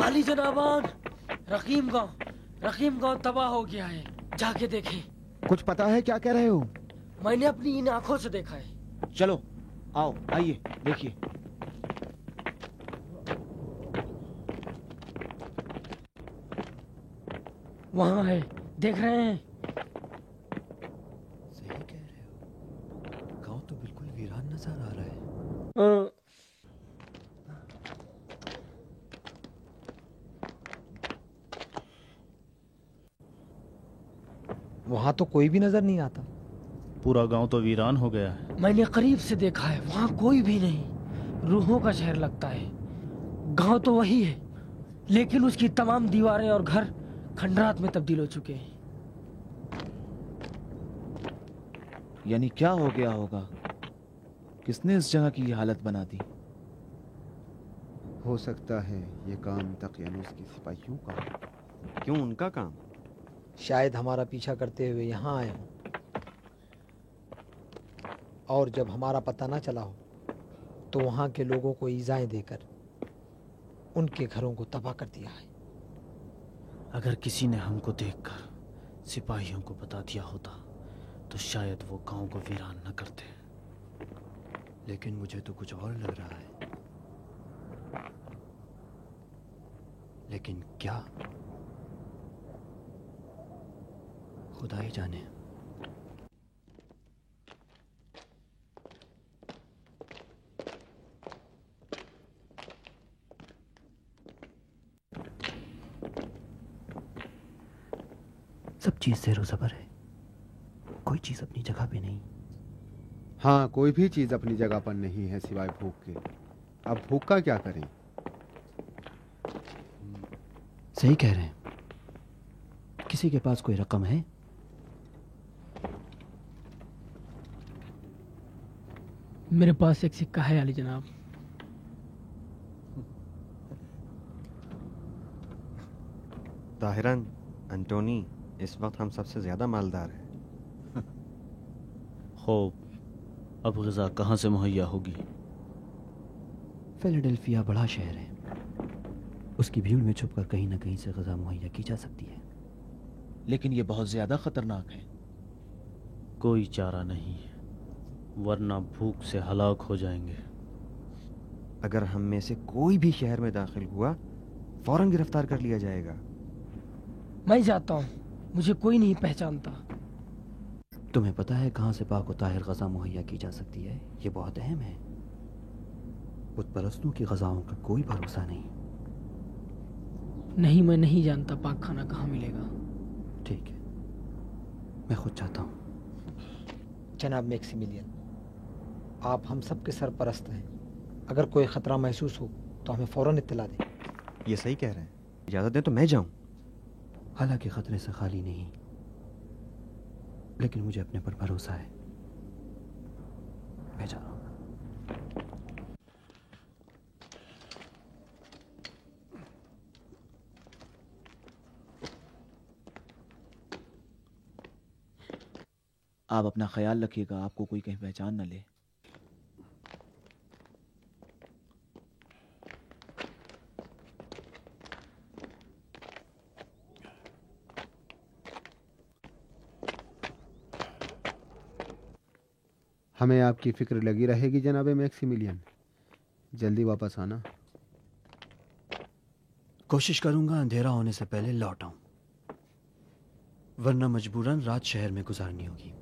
आली जनाबान, रहीम गांव तबाह हो गया है, जाके देखें। कुछ पता है क्या कह रहे हो? मैंने अपनी इन आंखों से देखा है। चलो आओ, आइए देखिए। वहां है, देख रहे हैं? सही कह रहे हो, गांव तो बिल्कुल वीरान नजर आ रहा है। वहां तो कोई भी नजर नहीं आता। पूरा गांव तो वीरान हो गया है। मैंने करीब से देखा है, वहां कोई भी नहीं। रूहों का शहर लगता है। गांव तो वही है, लेकिन उसकी तमाम दीवारें और घर खंडरात में तब्दील हो चुके हैं। यानी क्या हो गया होगा? किसने इस जगह की ये हालत बना दी? हो सकता है ये काम तकियानुस के सिपाहियों का। क्यों, उनका काम? शायद हमारा पीछा करते हुए यहाँ आए हों, और जब हमारा पता ना चला हो तो वहाँ के लोगों को ईज़ाएं देकर उनके घरों को तबाह कर दिया है। अगर किसी ने हमको देखकर सिपाहियों को बता दिया होता तो शायद वो गांव को वीरान न करते। लेकिन मुझे तो कुछ और लग रहा है। लेकिन क्या, खुदा ही जाने। सब चीज ज़ेरो ज़बर है, कोई चीज अपनी जगह पे नहीं। हाँ, कोई भी चीज अपनी जगह पर नहीं है सिवाय भूख के। अब भूख का क्या करें? सही कह रहे हैं। किसी के पास कोई रकम है? मेरे पास एक सिक्का है अली जनाब। ताहिरन, एंटोनी, इस वक्त हम सबसे ज्यादा मालदार हैं। खूब, अब ग़िज़ा कहाँ से मुहैया होगी? फिलाडेल्फिया बड़ा शहर है, उसकी भीड़ में छुपकर कहीं ना कहीं से ग़िज़ा मुहैया की जा सकती है। लेकिन ये बहुत ज्यादा खतरनाक है। कोई चारा नहीं, वरना भूख से हलाक हो जाएंगे। अगर हम में से कोई भी शहर में दाखिल हुआ, फौरन गिरफ्तार कर लिया जाएगा। मैं जाता हूँ, मुझे कोई नहीं पहचानता। तुम्हें पता है कहाँ से पाक व ताहिर ग़ज़ा मुहैया की जा सकती है? ये बहुत अहम है। बुत परस्तों की ग़ज़ाओं का कोई भरोसा नहीं। नहीं, मैं नहीं जानता पाक खाना कहाँ मिलेगा। ठीक है, मैं खुद चाहता हूँ। जनाब मैक्सिमिलियन, आप हम सब के सरपरस्त हैं। अगर कोई ख़तरा महसूस हो तो हमें फ़ौरन इत्तला दें। ये सही कह रहे हैं, इजाज़त दें तो मैं जाऊँ। हालांकि ख़तरे से खाली नहीं, लेकिन मुझे अपने पर भरोसा है। मैं जा रहा हूँ। आप अपना ख्याल रखिएगा, आपको कोई कहीं पहचान न ले। हमें आपकी फिक्र लगी रहेगी जनाब मैक्सिमिलियन। जल्दी वापस आना। कोशिश करूंगा अंधेरा होने से पहले लौट आऊं, वरना मजबूरन रात शहर में गुजारनी होगी।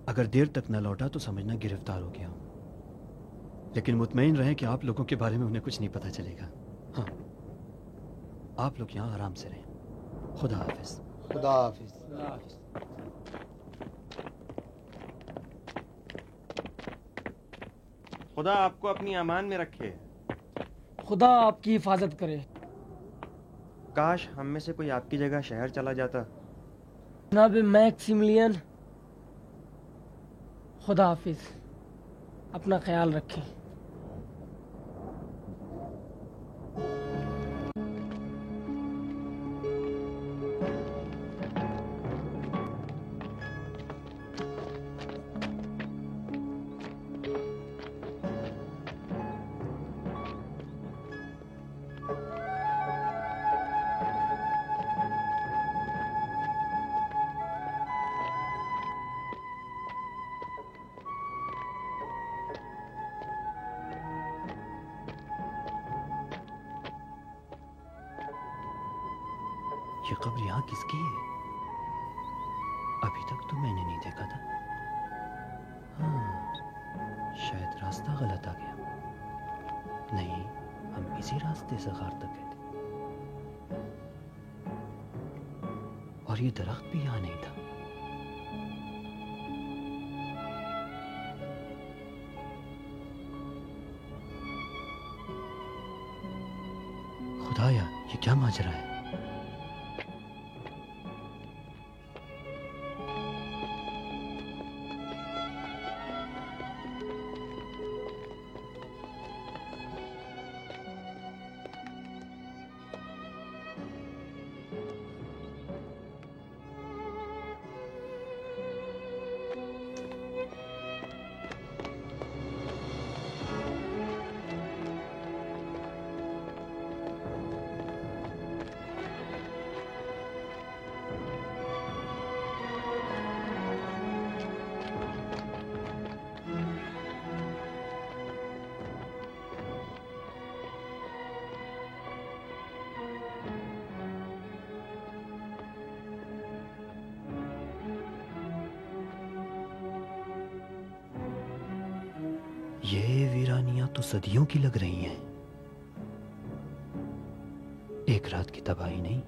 अगर देर तक न लौटा तो समझना गिरफ्तार हो गया हूं। लेकिन मुतमईन रहें कि आप लोगों के बारे में उन्हें कुछ नहीं पता चलेगा। हाँ, आप लोग यहाँ आराम से रहें। खुदा हाफिज। खुदा हाफिज। खुदा आपको अपनी अमान में रखे। खुदा आपकी हिफाजत करे। काश हम में से कोई आपकी जगह शहर चला जाता। जनाब मैक्सिमिलियन, खुदा हाफिज, अपना ख्याल रखें। ये कब्र यहाँ किसकी है? अभी तक तो मैंने नहीं देखा था। हाँ, शायद रास्ता गलत आ गया। नहीं, हम इसी रास्ते से गार तक गए थे। और ये दरख्त भी यहाँ नहीं था। खुदाया, ये क्या माजरा है? ये वीरानियां तो सदियों की लग रही हैं। एक रात की तबाही नहीं।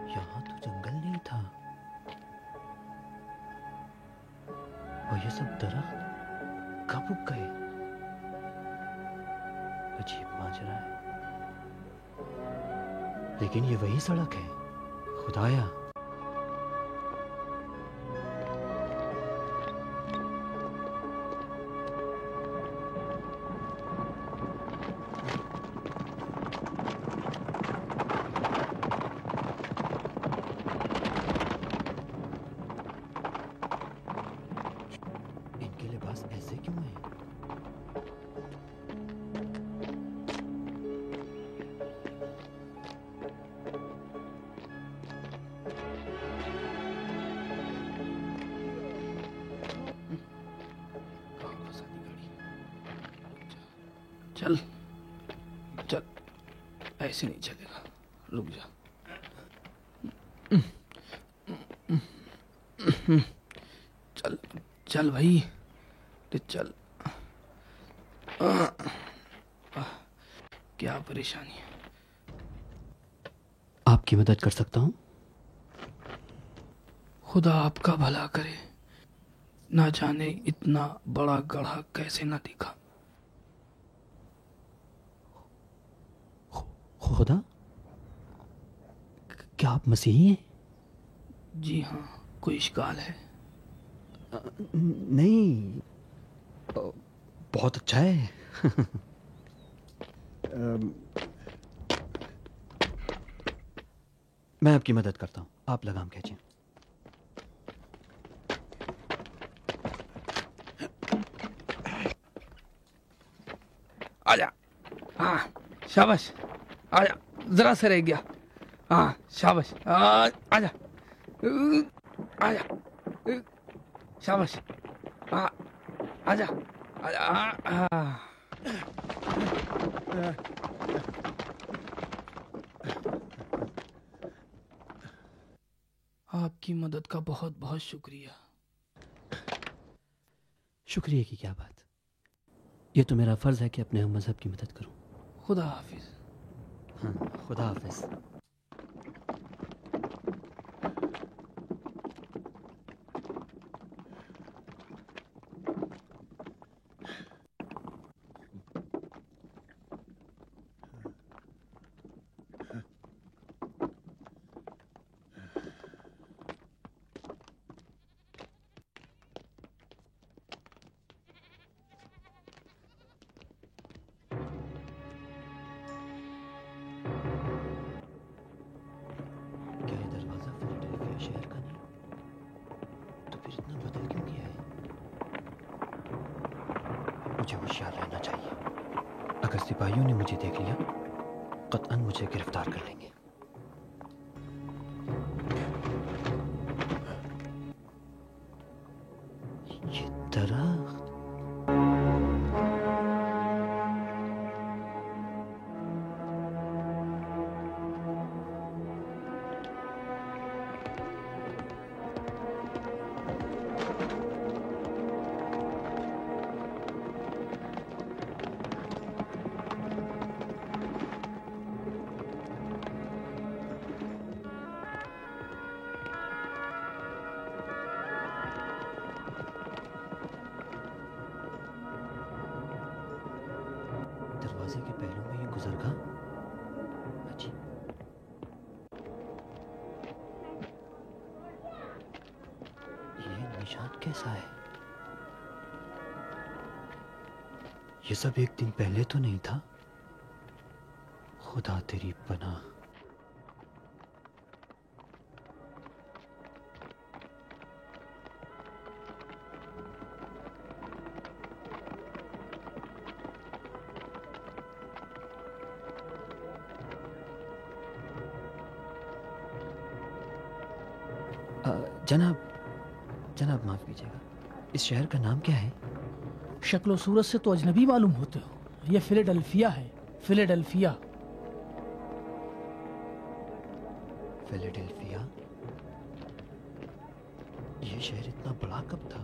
यहाँ तो जंगल नहीं था। और ये सब दरख्त कब उग गए? अजीब माजरा है। लेकिन ये वही सड़क है। खुदाया, इनके लिबास ऐसे क्यों हैं? चल चल, ऐसे नहीं चलेगा, रुक जा। चल चल भाई, चल। क्या परेशानी है? आपकी मदद कर सकता हूँ? खुदा आपका भला करे। ना जाने इतना बड़ा गड्ढा कैसे न दिखा। खुदा, क्या आप मसीही हैं? जी हाँ, कोई इश्काल है? नहीं, बहुत अच्छा है। मैं आपकी मदद करता हूँ, आप लगाम खींचिए। आजा। हाँ, शाबाश। आजा, जरा से रह गया। हाँ, शाबाश। आजा, आजा, शाबाश। हाँ, आजा, आजा। आपकी मदद का बहुत बहुत शुक्रिया। शुक्रिया की क्या बात। ये तो मेरा फर्ज है कि अपने हम मजहब की मदद करूं। खुदा हाफिज। हाँ, खुदा हाफिज। मुझे होशियार रहना चाहिए। अगर सिपाहियों ने मुझे देख लिया, कतअन मुझे गिरफ्तार कर लेंगे। ये दरख्त दरवाजे के पहलू में ये गुजरगा। अच्छी ये निशान कैसा है? ये सब एक दिन पहले तो नहीं था। खुदा तेरी पनाह। जनाब माफ कीजिएगा, इस शहर का नाम क्या है? शक्लो सूरत से तो अजनबी मालूम होते हो। ये फिलाडेल्फिया है, फिलाडेल्फिया। फिलाडेल्फिया? ये शहर इतना बड़ा कब था?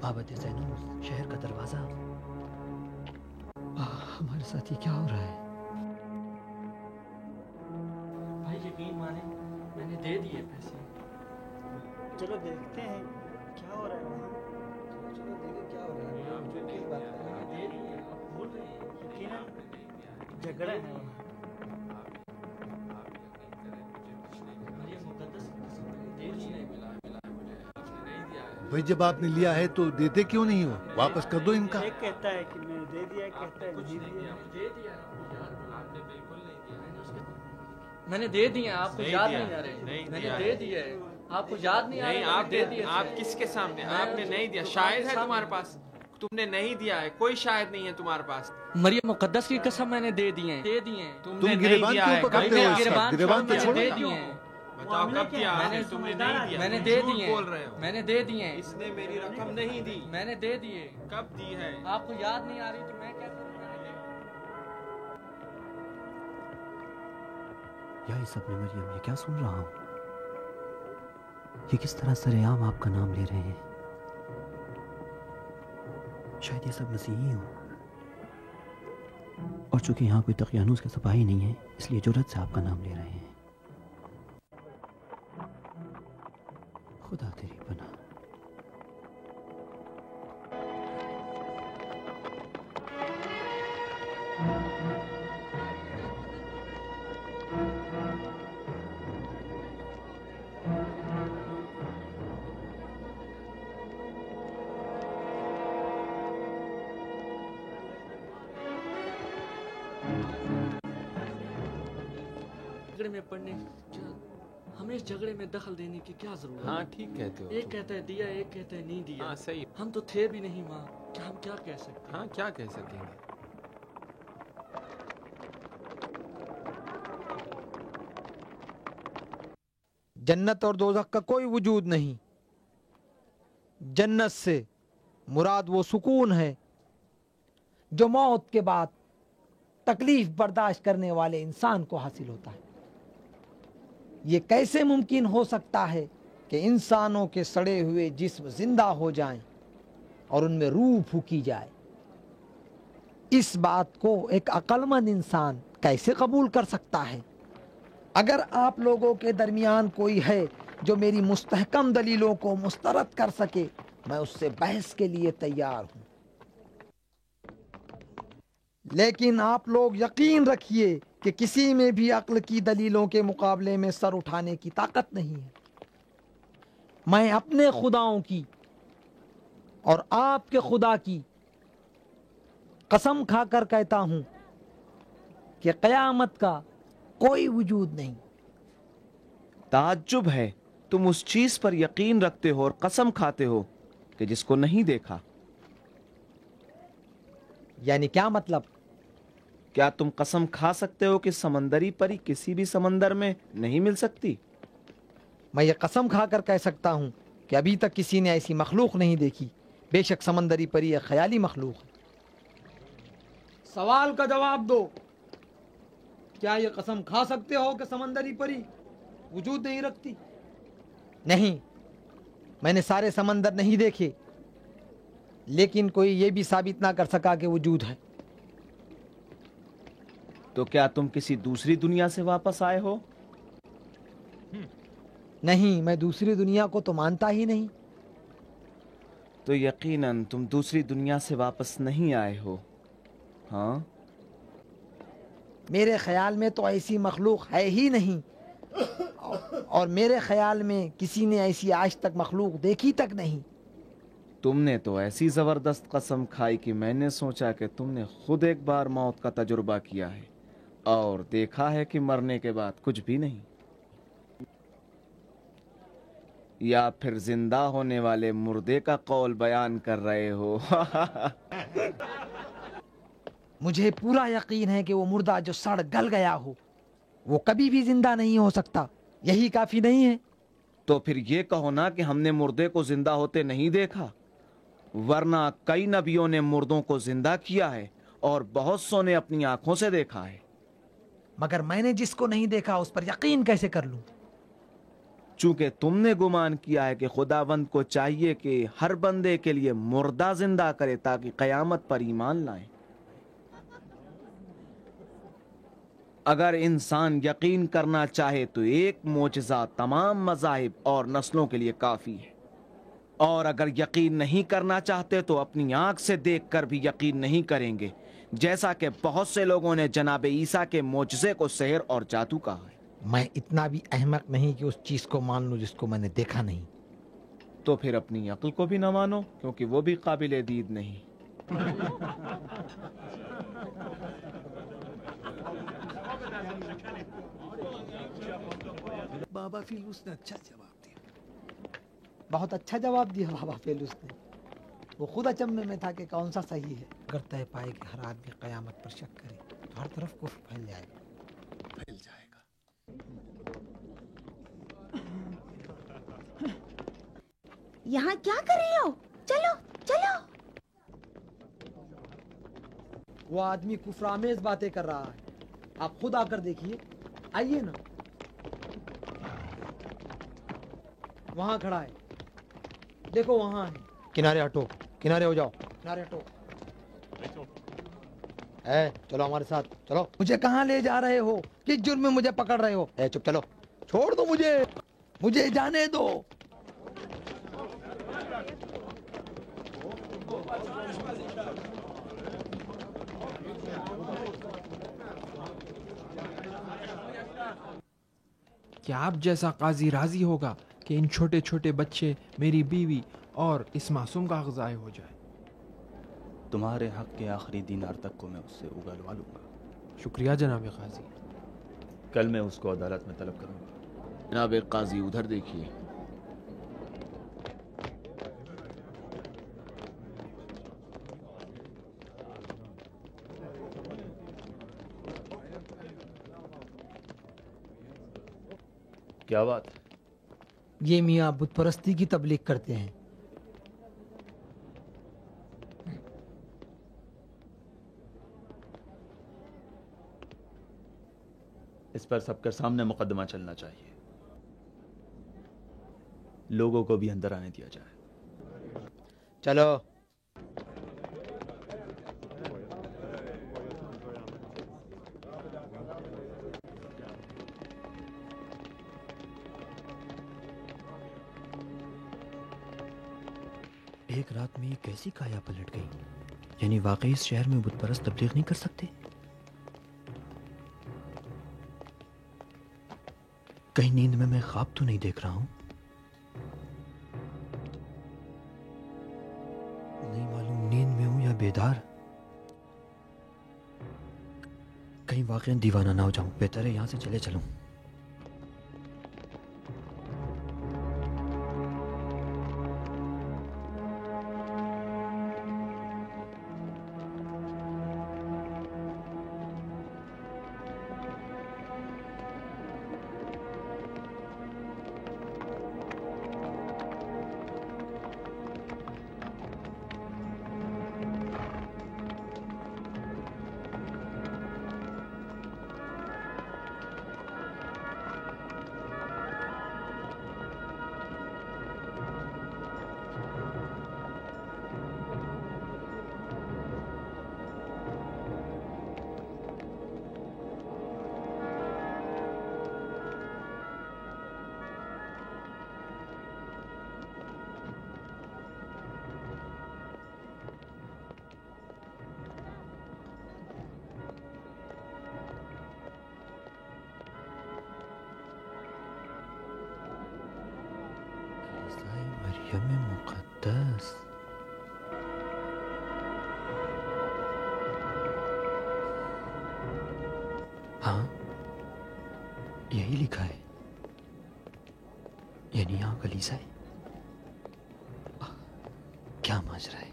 माबद ज़ैनून शहर का दरवाजा। हमारे साथ ये क्या हो रहा है? भाई यकीन माने, मैंने दे दिए पैसे। चलो देखते हैं क्या हो रहा है वहाँ। चलो देखें क्या हो रहा है। जो की बात कर रहे हैं। भूल रहे हैं, यकीनन झगड़ा है वहाँ। भाई जब आपने लिया है तो देते क्यों नहीं हो? वापस कर दो इनका। एक कहता है कि मैंने दे दिया, एक कहता है नहीं दिया। मैंने दे दिए, आपको याद नहीं आ रहे? मैंने दे दिए, आपको याद नहीं आ रहा? आप दे दिए। आप किसके सामने? आपने नहीं दिया। शायद है तुम्हारे पास, तुमने नहीं दिया है। कोई शायद नहीं है तुम्हारे पास। मरियम मुकद्दस की कसम मैंने दे दिए। तुमने गिरेबान क्यों पकड़ते हो इसका? गिरेबान तो छोड़ो। दे दिए। बताओ कब दिया? तुमने नहीं दिया। मैंने दे दिए। बोल रहे हो? मैंने दे दिए। इसने मेरी रकम नहीं दी। मैंने दे दिए। कब दी है? आपको याद नहीं आ रही तो मैं क्या करूं? या इस अपने मरियम, ये क्या सुन रहा हूँ? ये किस तरह सरेआम आपका नाम ले रहे हैं? शायद ये सब मसीही हो, और चूंकि यहाँ कोई तकियानूस के सिपाही नहीं है, इसलिए जुर्रत से आपका नाम ले रहे हैं। खुदा तेरी पनाह। झगड़े में पड़ने, हमें इस झगड़े में दखल देने की क्या जरूरत है? हाँ ठीक कहते हो। एक कहता है दिया, एक कहता है नहीं दिया। हाँ सही। हम तो थे भी नहीं वहाँ, क्या हम क्या कह सकते हैं? हाँ क्या कह सकेंगे। जन्नत और दोज़ख का कोई वजूद नहीं। जन्नत से मुराद वो सुकून है जो मौत के बाद तकलीफ बर्दाश्त करने वाले इंसान को हासिल होता है। ये कैसे मुमकिन हो सकता है कि इंसानों के सड़े हुए जिस्म जिंदा हो जाएं और उनमें रूह फूकी जाए? इस बात को एक अक्लमंद इंसान कैसे कबूल कर सकता है? अगर आप लोगों के दरमियान कोई है जो मेरी मुस्तहकम दलीलों को मुस्तरद कर सके, मैं उससे बहस के लिए तैयार हूं। लेकिन आप लोग यकीन रखिए कि किसी में भी अक्ल की दलीलों के मुकाबले में सर उठाने की ताकत नहीं है। मैं अपने खुदाओं की और आपके खुदा की कसम खाकर कहता हूं कि क़यामत का कोई वजूद नहीं। ताज्जुब है, तुम उस चीज पर यकीन रखते हो और कसम खाते हो कि जिसको नहीं देखा। यानी क्या मतलब? क्या तुम कसम खा सकते हो कि समंदरी परी किसी भी समंदर में नहीं मिल सकती? मैं ये कसम खाकर कह सकता हूँ कि अभी तक किसी ने ऐसी मखलूक नहीं देखी। बेशक समंदरी परी एक ख्याली मखलूक है। सवाल का जवाब दो। क्या ये कसम खा सकते हो कि समंदरी परी वजूद नहीं रखती? नहीं, मैंने सारे समंदर नहीं देखे, लेकिन कोई ये भी साबित ना कर सका कि वजूद है। तो क्या तुम किसी दूसरी दुनिया से वापस आए हो? नहीं, मैं दूसरी दुनिया को तो मानता ही नहीं। तो यकीनन तुम दूसरी दुनिया से वापस नहीं आए हो। हाँ, मेरे ख्याल में तो ऐसी मखलूक है ही नहीं, और मेरे ख्याल में किसी ने ऐसी आज तक मखलूक देखी तक नहीं। तुमने तो ऐसी जबरदस्त कसम खाई कि मैंने सोचा कि तुमने खुद एक बार मौत का तजुर्बा किया है और देखा है कि मरने के बाद कुछ भी नहीं, या फिर जिंदा होने वाले मुर्दे का कौल बयान कर रहे हो। मुझे पूरा यकीन है कि वो मुर्दा जो सड़ गल गया हो वो कभी भी जिंदा नहीं हो सकता। यही काफी नहीं है? तो फिर ये कहो ना कि हमने मुर्दे को जिंदा होते नहीं देखा, वरना कई नबियों ने मुर्दों को जिंदा किया है और बहुत सौ ने अपनी आंखों से देखा है। मगर मैंने जिसको नहीं देखा उस पर यकीन कैसे कर लूं? चूंकि तुमने गुमान किया है कि खुदावंद को चाहिए कि हर बंदे के लिए मुर्दा जिंदा करे ताकि कयामत पर ईमान लाए। अगर इंसान यकीन करना चाहे तो एक मोजज़ा तमाम मज़ाहिब और नस्लों के लिए काफी है, और अगर यकीन नहीं करना चाहते तो अपनी आंख से देखकर भी यकीन नहीं करेंगे, जैसा कि बहुत से लोगों ने जनाब ईसा के मोजज़े को सहर और जादू कहा है। मैं इतना भी अहमक नहीं कि उस चीज को मान लूं जिसको मैंने देखा नहीं। तो फिर अपनी अक्ल को भी न मानो, क्योंकि वो भी काबिल दीद नहीं। बाबा फेलूस ने अच्छा जवाब दिया। बहुत अच्छा जवाब दिया बाबा फेलूस ने। वो खुद अचंभे में था कि कौन सा सही है। अगर तय पाए कि हर आदमी कयामत पर शक करे तो हर तरफ कुफ्र फैल जाएगा। फैल जाएगा। यहाँ क्या कर रहे हो? चलो चलो। वो आदमी कुफरामेज बातें कर रहा है, आप खुद आकर देखिए। आइए ना। वहां खड़ा है, देखो वहां है। किनारे हटो, किनारे हो जाओ, किनारे हटो। चलो हमारे साथ चलो। मुझे कहाँ ले जा रहे हो? किस जुर्म में मुझे पकड़ रहे हो? चुप चलो, छोड़ दो मुझे जाने दो। क्या आप जैसा काजी राजी होगा कि इन छोटे छोटे बच्चे, मेरी बीवी और इस मासूम का हक ज़ाय हो जाए? तुम्हारे हक के आखिरी दीनार तक को मैं उससे उगलवा लूंगा। शुक्रिया जनाब काजी। कल मैं उसको अदालत में तलब करूंगा। जनाब काजी उधर देखिए। क्या बात? ये मियाँ बुत परस्ती की तबलीग करते हैं। इस पर सबके सामने मुकदमा चलना चाहिए, लोगों को भी अंदर आने दिया जाए। चलो। एक रात में ये कैसी काया पलट गई? यानी वाकई इस शहर में बुत परस्त तबलीग नहीं कर सकते? कहीं नींद में मैं ख्वाब तो नहीं देख रहा हूं? नहीं मालूम नींद में हूं या बेदार। कहीं वाकई दीवाना ना हो जाऊं। बेहतर है यहां से चले चलूं। यम मुक़द्दस। हाँ, यही लिखा है, यानी यहाँ कलीसा है। क्या माजरा है?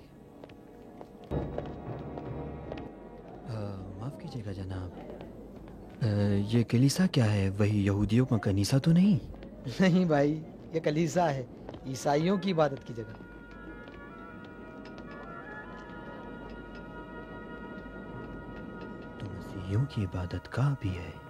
माफ कीजिएगा जनाब, ये कलीसा क्या है? वही यहूदियों का कनीसा तो नहीं? नहीं भाई, ये कलीसा है, ईसाइयों की इबादत की जगह। तो मसीहियों की इबादत का भी है।